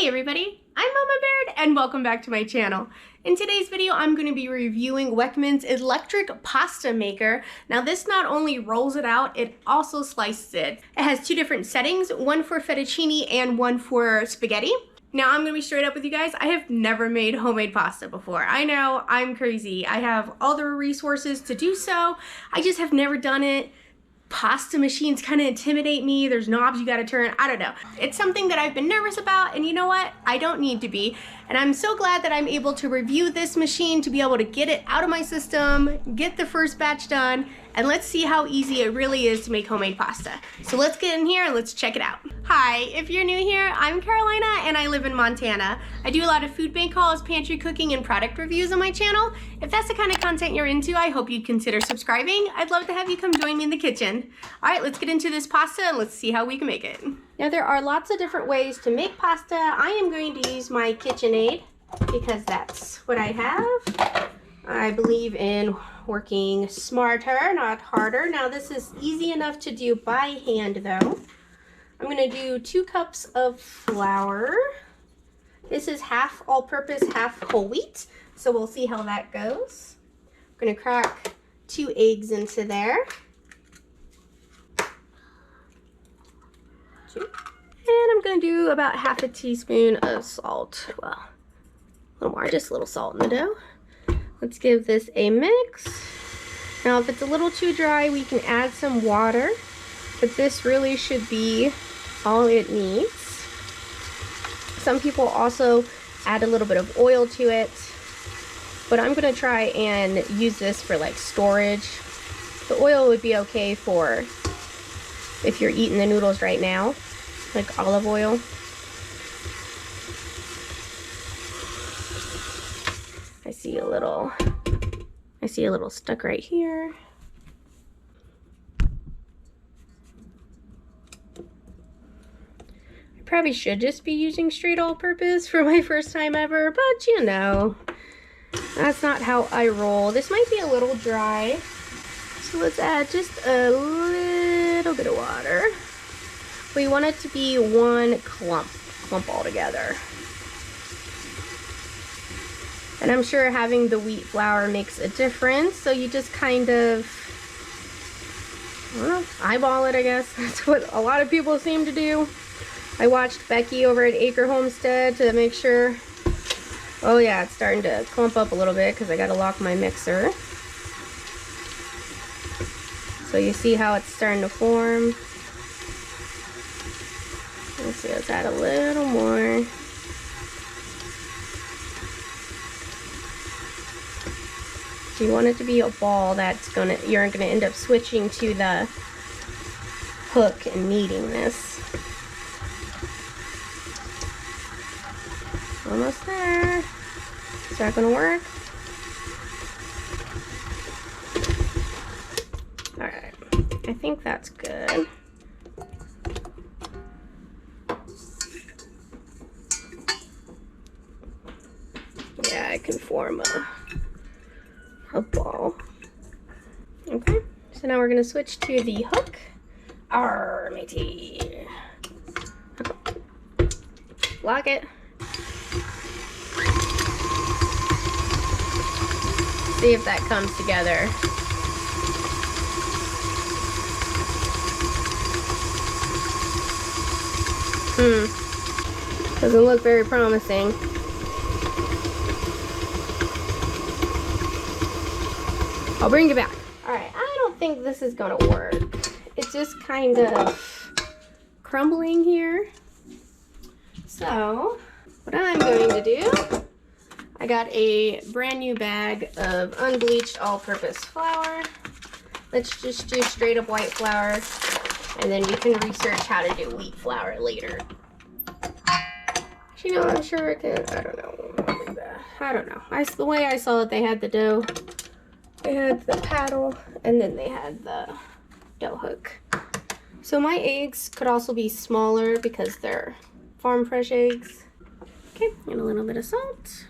Hey everybody, I'm Mama Baird and welcome back to my channel. In today's video, I'm going to be reviewing WICHEMI's electric pasta maker. Now this not only rolls it out, it also slices it. It has two different settings, one for fettuccine and one for spaghetti. Now I'm going to be straight up with you guys, I have never made homemade pasta before. I know, I'm crazy. I have all the resources to do so, I just have never done it. Pasta machines kind of intimidate me. There's knobs you gotta turn. I don't know. It's something that I've been nervous about, and you know what? I don't need to be. And I'm so glad that I'm able to review this machine to be able to get it out of my system, get the first batch done, and let's see how easy it really is to make homemade pasta. So let's get in here and let's check it out. Hi, if you're new here, I'm Carolina and I live in Montana. I do a lot of food bank hauls, pantry cooking, and product reviews on my channel. If that's the kind of content you're into, I hope you'd consider subscribing. I'd love to have you come join me in the kitchen. All right, let's get into this pasta and let's see how we can make it. Now there are lots of different ways to make pasta. I am going to use my KitchenAid because that's what I have. I believe in working smarter, not harder. Now this is easy enough to do by hand though. I'm gonna do 2 cups of flour. This is half all-purpose, half whole wheat. So we'll see how that goes. I'm gonna crack 2 eggs into there. 2. And I'm gonna do about half a teaspoon of salt. Well, a little more, just a little salt in the dough. Let's give this a mix. Now if it's a little too dry, we can add some water, but this really should be all it needs. Some people also add a little bit of oil to it, but I'm gonna try and use this for like storage. The oil would be okay for if you're eating the noodles right now, like olive oil. I see a little stuck right here. I probably should just be using straight all-purpose for my first time ever, but you know, that's not how I roll. This might be a little dry, so let's add just a little bit of water. We want it to be one clump all together. And I'm sure having the wheat flour makes a difference, so you just kind of, I don't know, eyeball it, I guess. That's what a lot of people seem to do. I watched Becky over at Acre Homestead to make sure. Oh yeah, it's starting to clump up a little bit because I gotta lock my mixer. So you see how it's starting to form. Let's see, let's add a little more. So you want it to be a ball that's you're gonna end up switching to the hook and kneading this. Almost there. Is that gonna work? Alright, I think that's good. Yeah, I can form a ball. Okay, so now we're gonna switch to the hook. Arr, matey. Lock it. See if that comes together. Doesn't look very promising. I'll bring it back. Alright, I don't think this is gonna work. It's just kind of crumbling here. So, what I'm going to do, I got a brand new bag of unbleached all-purpose flour. Let's just do straight up white flour, and then we can research how to do wheat flour later. You know, I'm sure it can, I don't know. I don't know. The way I saw it, they had the dough. They had the paddle, and then they had the dough hook. So my eggs could also be smaller because they're farm fresh eggs. Okay, and a little bit of salt.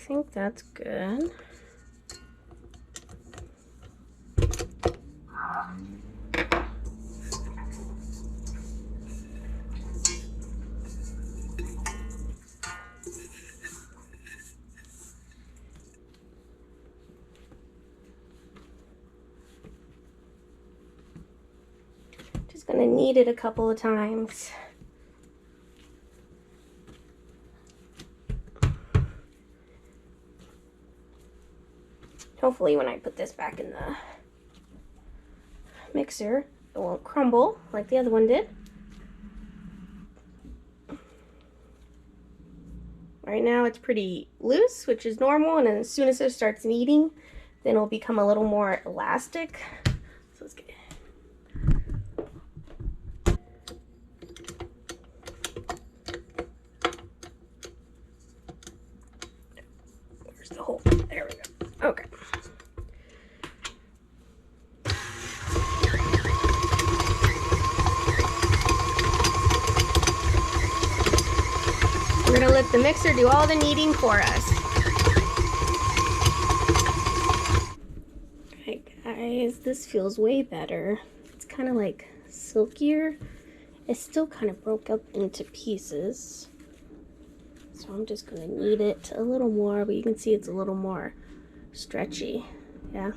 think that's good. Just gonna knead it a couple of times. Hopefully when I put this back in the mixer, it won't crumble like the other one did. Right now it's pretty loose, which is normal, and then as soon as it starts kneading, then it'll become a little more elastic. So let's get where's the hole? There we go. Okay. We're gonna let the mixer do all the kneading for us. Alright guys, this feels way better. It's kind of like silkier. It's still kind of broke up into pieces. So I'm just gonna knead it a little more, but you can see it's a little more stretchy. Yeah.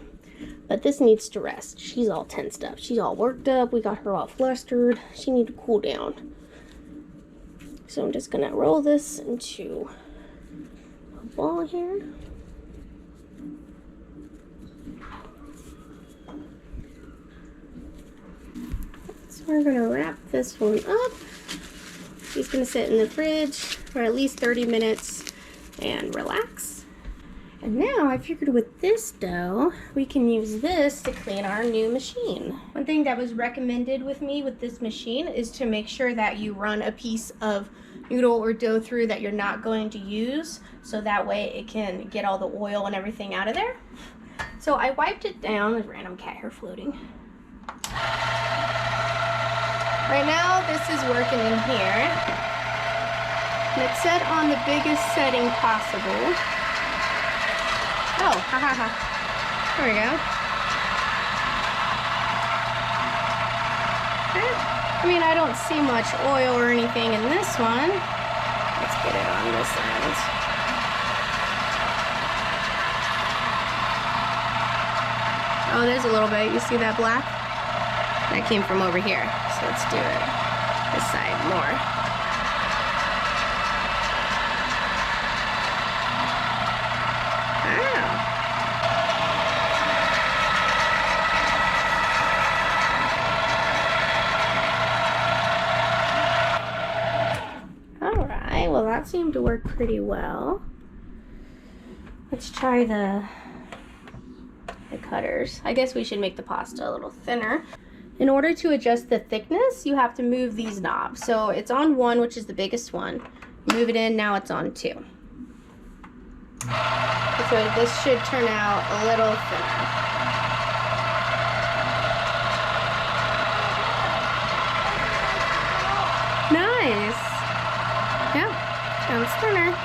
But this needs to rest. She's all tensed up. She's all worked up. We got her all flustered. She needs to cool down. So I'm just gonna roll this into a ball here. So we're gonna wrap this one up. She's gonna sit in the fridge for at least 30 minutes and relax. And now I figured with this dough, we can use this to clean our new machine. One thing that was recommended with me with this machine is to make sure that you run a piece of noodle or dough through that you're not going to use, so that way it can get all the oil and everything out of there. So I wiped it down. There's random cat hair floating. Right now this is working in here. And it's set on the biggest setting possible. Oh, ha ha ha. There we go. Okay. I mean, I don't see much oil or anything in this one. Let's get it on this end. Oh, there's a little bit. You see that black? That came from over here. So let's do it this side more. Well, that seemed to work pretty well. Let's try the cutters. I guess we should make the pasta a little thinner. In order to adjust the thickness, you have to move these knobs. So it's on 1, which is the biggest one. Move it in, now it's on 2. So this should turn out a little thinner. Nice. Yeah, sounds thinner.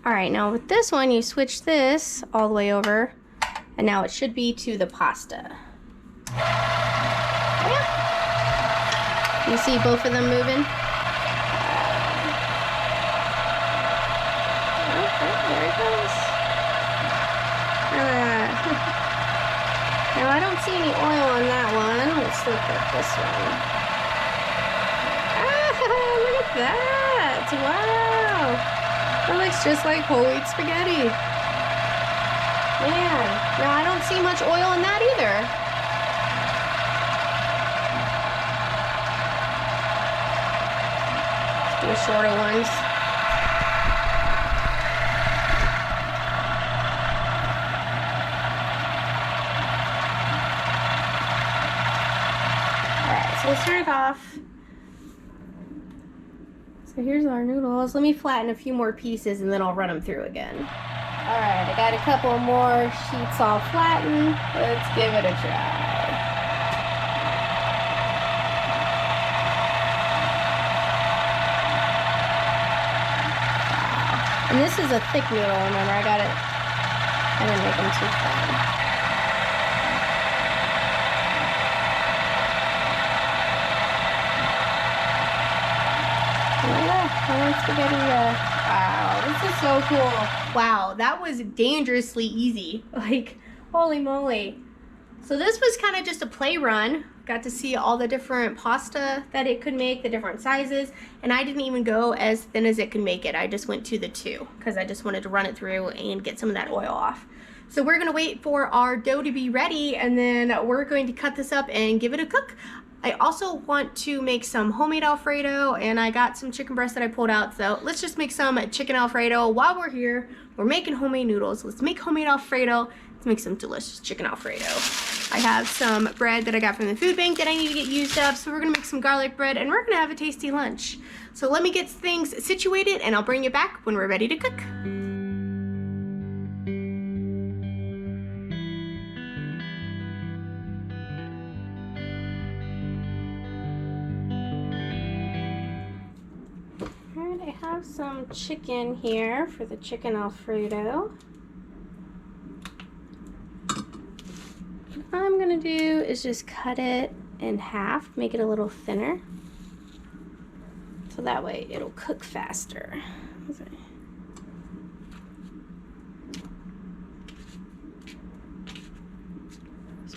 All right, now with this one, you switch this all the way over, and now it should be to the pasta. Yeah. You see both of them moving? Okay, there it goes. Now I don't see any oil on that one. Let's look at this one. Look at that! Wow! That looks just like whole wheat spaghetti. Man, now I don't see much oil in that either. Let's do shorter ones. Alright, so we'll start off. So here's our noodles. Let me flatten a few more pieces and then I'll run them through again. Alright, I got a couple more sheets all flattened. Let's give it a try. And this is a thick noodle, remember, I didn't make them too thin. Spaghetti. Wow, this is so cool. Wow, that was dangerously easy. Like, holy moly. So this was kind of just a play run. Got to see all the different pasta that it could make, the different sizes, and I didn't even go as thin as it could make it. I just went to the 2 because I just wanted to run it through and get some of that oil off. So we're gonna wait for our dough to be ready, and then we're going to cut this up and give it a cook. I also want to make some homemade Alfredo, and I got some chicken breast that I pulled out, so let's just make some chicken Alfredo while we're here. We're making homemade noodles. Let's make homemade Alfredo. Let's make some delicious chicken Alfredo. I have some bread that I got from the food bank that I need to get used up, so we're gonna make some garlic bread, and we're gonna have a tasty lunch. So let me get things situated, and I'll bring you back when we're ready to cook. I have some chicken here for the chicken Alfredo. What I'm gonna do is just cut it in half, make it a little thinner, so that way it'll cook faster. This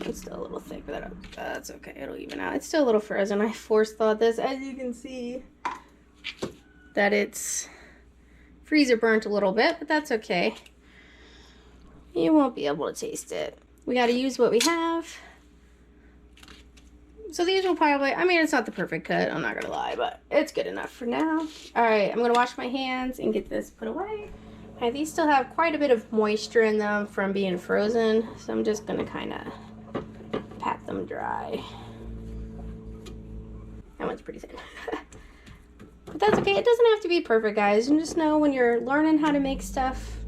one's still a little thick, but that's okay, it'll even out. It's still a little frozen. I force thawed this, as you can see, that it's freezer burnt a little bit, but that's okay. You won't be able to taste it. We got to use what we have. So these will probably, I mean, it's not the perfect cut, I'm not gonna lie, but it's good enough for now. All right, I'm gonna wash my hands and get this put away. And these still have quite a bit of moisture in them from being frozen, so I'm just gonna kind of pat them dry. That one's pretty thin. But that's okay, it doesn't have to be perfect, guys. You just know when you're learning how to make stuff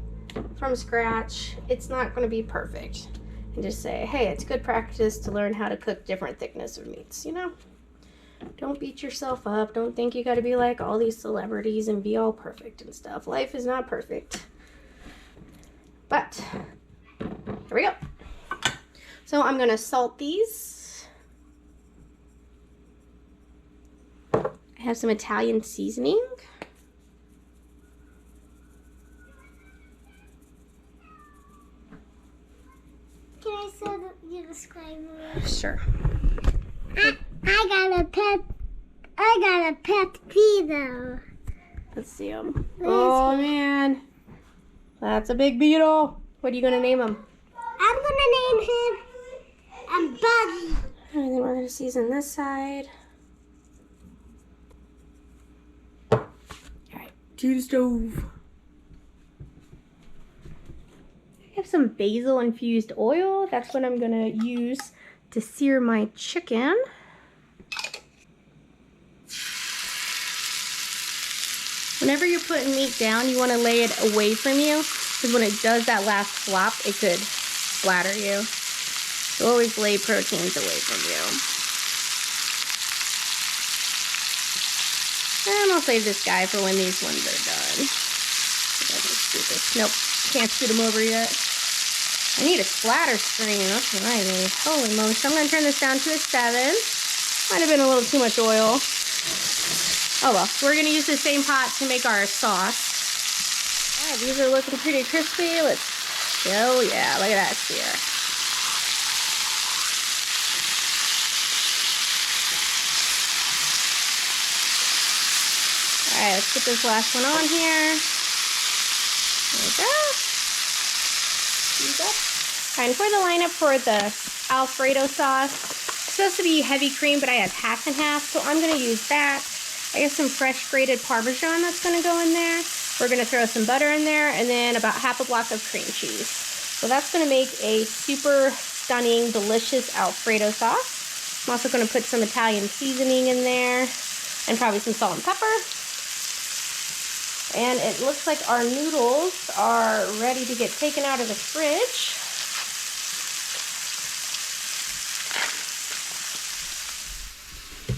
from scratch, it's not gonna be perfect. And just say, hey, it's good practice to learn how to cook different thickness of meats, you know? Don't beat yourself up. Don't think you gotta be like all these celebrities and be all perfect and stuff. Life is not perfect. But, here we go. So I'm gonna salt these. I have some Italian seasoning. Can I show you the disclaimer? Sure. I got a pet peeve though. Let's see him. Oh man, that's a big beetle. What are you gonna name him? I'm gonna name him Buggy. And then we're gonna season this side. All right, to the stove. I have some basil infused oil. That's what I'm gonna use to sear my chicken. Whenever you're putting meat down, you want to lay it away from you, because when it does that last flop, it could splatter you. So always lay proteins away from you. And I'll save this guy for when these ones are done. Nope, can't scoot them over yet. I need a splatter screen. That's what I need. Holy moly. So I'm going to turn this down to a 7. Might have been a little too much oil. Oh well, we're going to use the same pot to make our sauce. Alright, these are looking pretty crispy. Oh yeah, look at that sear. Alright, let's get this last one on here. There we go. Alright, and for the lineup for the Alfredo sauce, it's supposed to be heavy cream, but I have half and half, so I'm going to use that. I got some fresh grated Parmesan that's going to go in there. We're going to throw some butter in there, and then about half a block of cream cheese. So that's going to make a super stunning, delicious Alfredo sauce. I'm also going to put some Italian seasoning in there, and probably some salt and pepper. And it looks like our noodles are ready to get taken out of the fridge.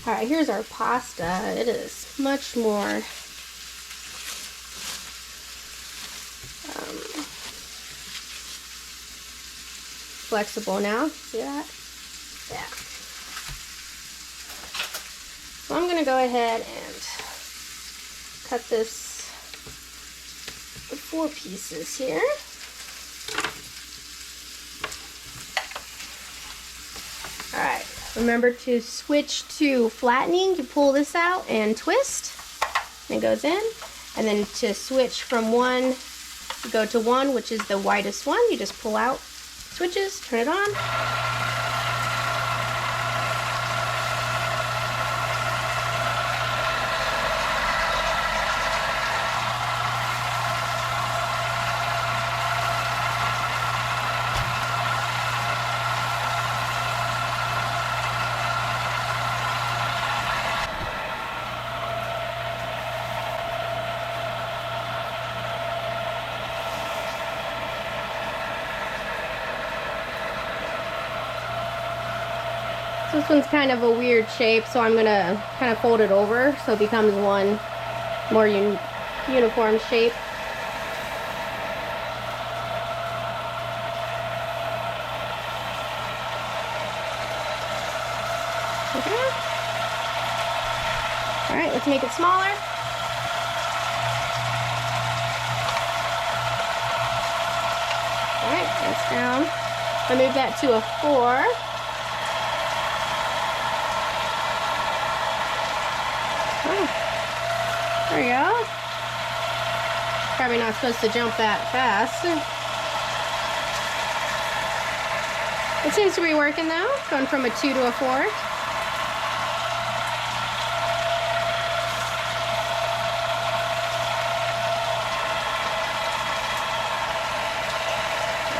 Alright, here's our pasta. It is much more flexible now. See that? Yeah. So I'm gonna go ahead and cut this in 4 pieces here. All right, remember to switch to flattening. You pull this out and twist, and it goes in. And then to switch from one, you go to one, which is the widest one. You just pull out switches, turn it on. This one's kind of a weird shape, so I'm gonna kind of fold it over so it becomes one more uniform shape. Okay. All right, let's make it smaller. All right, that's down. I move that to a 4. There we go. Probably not supposed to jump that fast. It seems to be working though, going from a 2 to a 4.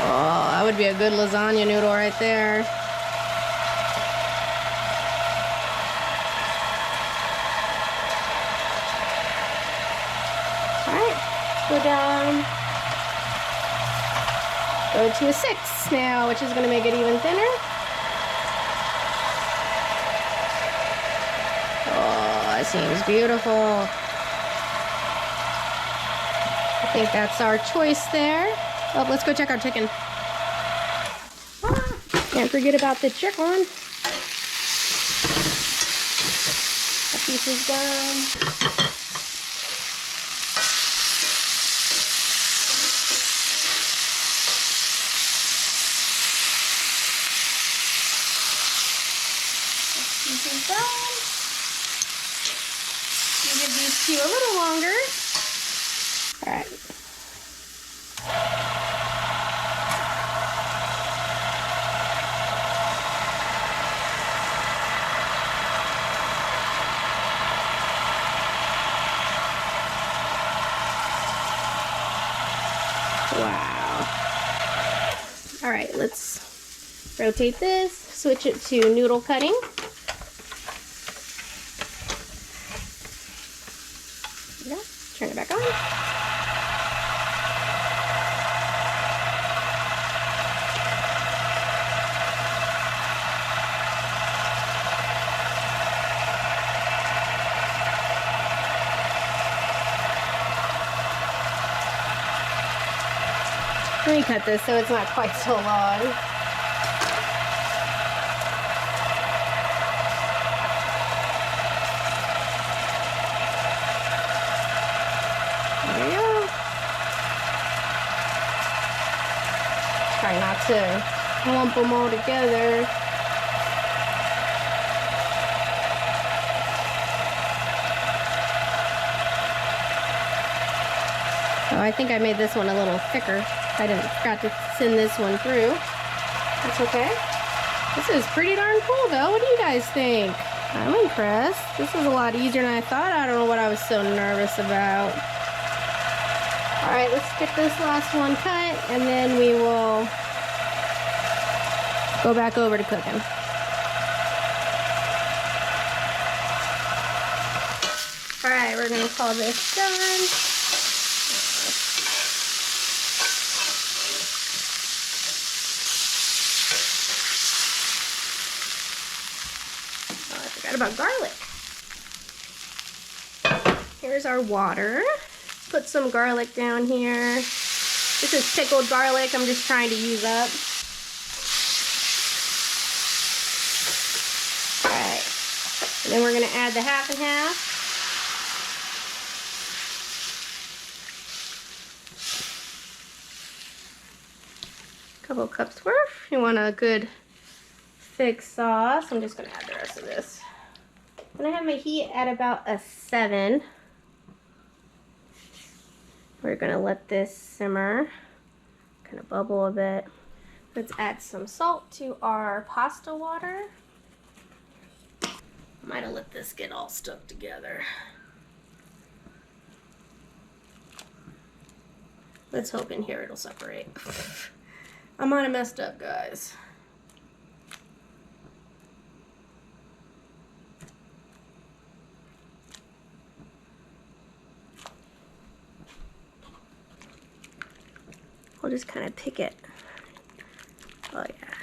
Oh, that would be a good lasagna noodle right there. Go down, go to a 6 now, which is going to make it even thinner. Oh, that seems beautiful. I think that's our choice there. Oh, let's go check our chicken. Can't forget about the chicken. That piece is done. Done. You give these 2 a little longer. All right. Wow. All right, let's rotate this, switch it to noodle cutting. Turn it back on. Let me cut this so it's not quite so long. Try not to lump them all together. Oh, I think I made this one a little thicker. I forgot to send this one through. That's okay. This is pretty darn cool though. What do you guys think? I'm impressed. This is a lot easier than I thought. I don't know what I was so nervous about. Alright, let's get this last one cut and then we will go back over to cooking. Alright, we're going to call this done. Oh, I forgot about garlic. Here's our water. Put some garlic down here. This is pickled garlic I'm just trying to use up. And then we're gonna add the half and half. Couple cups worth. You want a good thick sauce. I'm just gonna add the rest of this. I'm gonna have my heat at about a 7. We're gonna let this simmer, kind of bubble a bit. Let's add some salt to our pasta water. Might have let this get all stuck together. Let's hope in here it'll separate. I might have messed up, guys. We'll just kind of pick it. Oh yeah.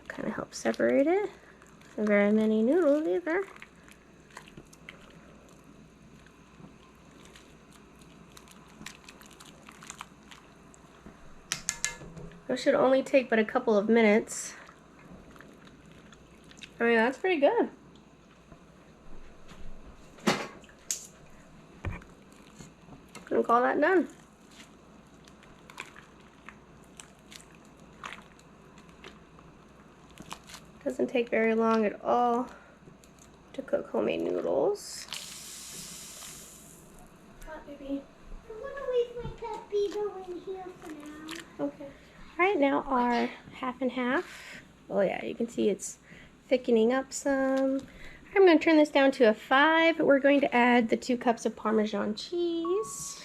Kind of help separate it. Not very many noodles either. It should only take but a couple of minutes. I mean, that's pretty good. Gonna call that done. Doesn't take very long at all to cook homemade noodles. What, baby? I'm gonna leave my peppino in here for now. Okay. All right, now our half and half. Oh yeah, you can see it's thickening up some. I'm going to turn this down to a 5. We're going to add the 2 cups of Parmesan cheese.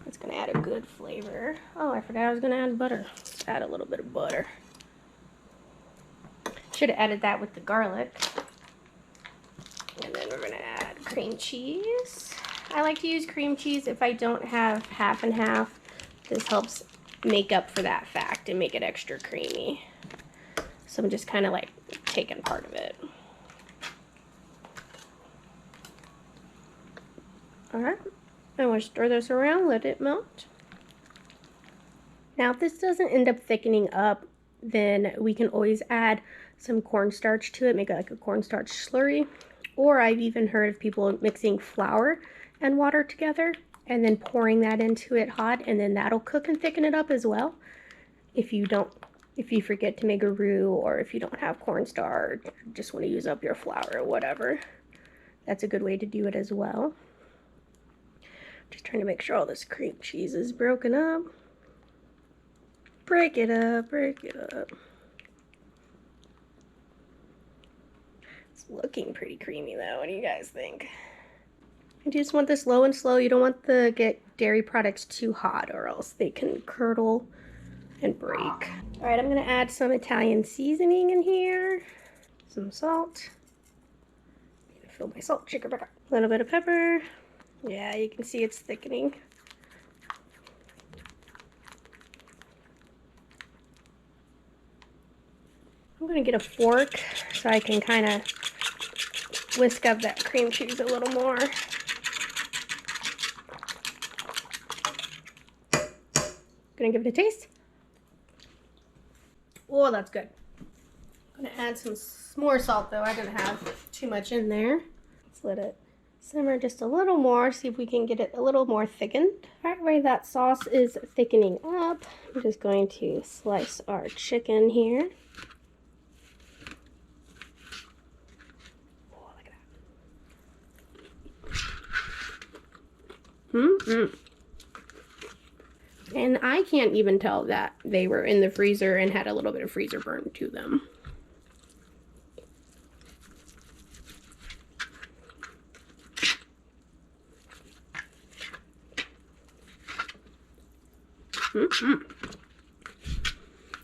It's going to add a good flavor. Oh, I forgot I was going to add butter. Let's add a little bit of butter. Should have added that with the garlic. And then we're going to add cream cheese. I like to use cream cheese if I don't have half and half. This helps make up for that fact and make it extra creamy. So I'm just kind of like taking part of it. Alright, and we'll stir this around, let it melt. Now if this doesn't end up thickening up, then we can always add some cornstarch to it, make it like a cornstarch slurry. Or I've even heard of people mixing flour and water together and then pouring that into it hot, and then that'll cook and thicken it up as well. If you forget to make a roux, or if you don't have cornstarch, just want to use up your flour or whatever, that's a good way to do it as well. Just trying to make sure all this cream cheese is broken up. Break it up, break it up. It's looking pretty creamy though. What do you guys think? You just want this low and slow. You don't want to get dairy products too hot, or else they can curdle and break. All right, I'm gonna add some Italian seasoning in here. Some salt. I'm gonna fill my salt shaker back up. A little bit of pepper. Yeah, you can see it's thickening. I'm gonna get a fork so I can kind of whisk up that cream cheese a little more. Gonna give it a taste. Oh, that's good. I'm gonna add some more salt though. I didn't have too much in there. Let's let it simmer just a little more, see if we can get it a little more thickened. All right, while that sauce is thickening up, I'm just going to slice our chicken here. Oh, look at that. And I can't even tell that they were in the freezer and had a little bit of freezer burn to them.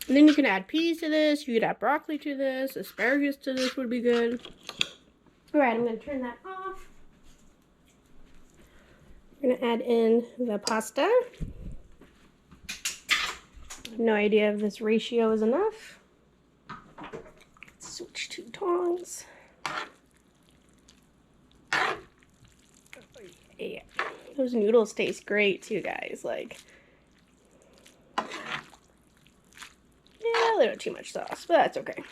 And then you can add peas to this, you could add broccoli to this, asparagus to this would be good. Alright, I'm going to turn that off. I'm going to add in the pasta. No idea if this ratio is enough. Let's switch to tongs. Yeah, those noodles taste great too, guys. Like, yeah, little too much sauce, but that's okay.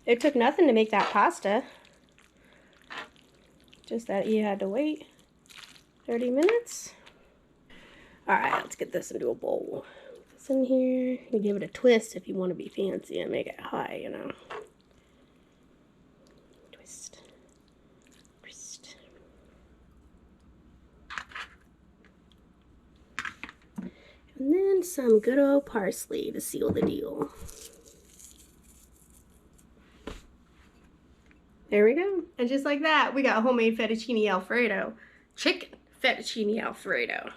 It took nothing to make that pasta. Just that you had to wait 30 minutes. All right, let's get this into a bowl. Put this in here. You give it a twist if you want to be fancy and make it high, you know. Twist. Twist. And then some good old parsley to seal the deal. There we go. And just like that, we got homemade fettuccine Alfredo. Chicken fettuccine Alfredo.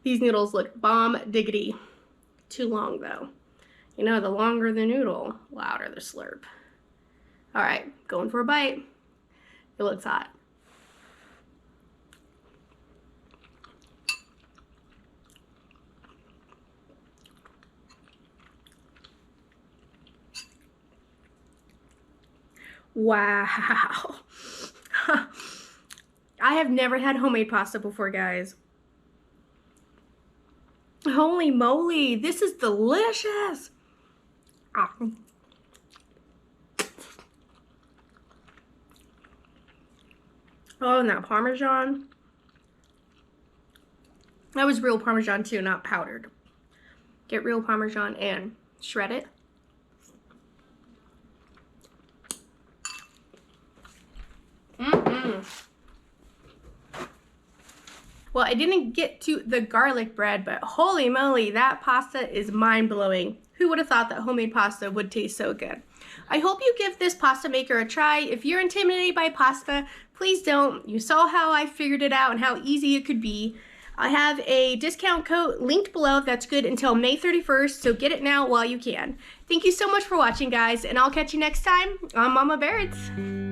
These noodles look bomb diggity. Too long though. You know, the longer the noodle, louder the slurp. All right, going for a bite. It looks hot. Wow. I have never had homemade pasta before, guys. Holy moly, this is delicious. Oh, and that Parmesan. That was real Parmesan too, not powdered. Get real Parmesan and shred it. Well, I didn't get to the garlic bread, but holy moly, that pasta is mind-blowing. Who would have thought that homemade pasta would taste so good? I hope you give this pasta maker a try. If you're intimidated by pasta, please don't. You saw how I figured it out and how easy it could be. I have a discount code linked below that's good until May 31st, so get it now while you can. Thank you so much for watching, guys, and I'll catch you next time on Mama Baird's.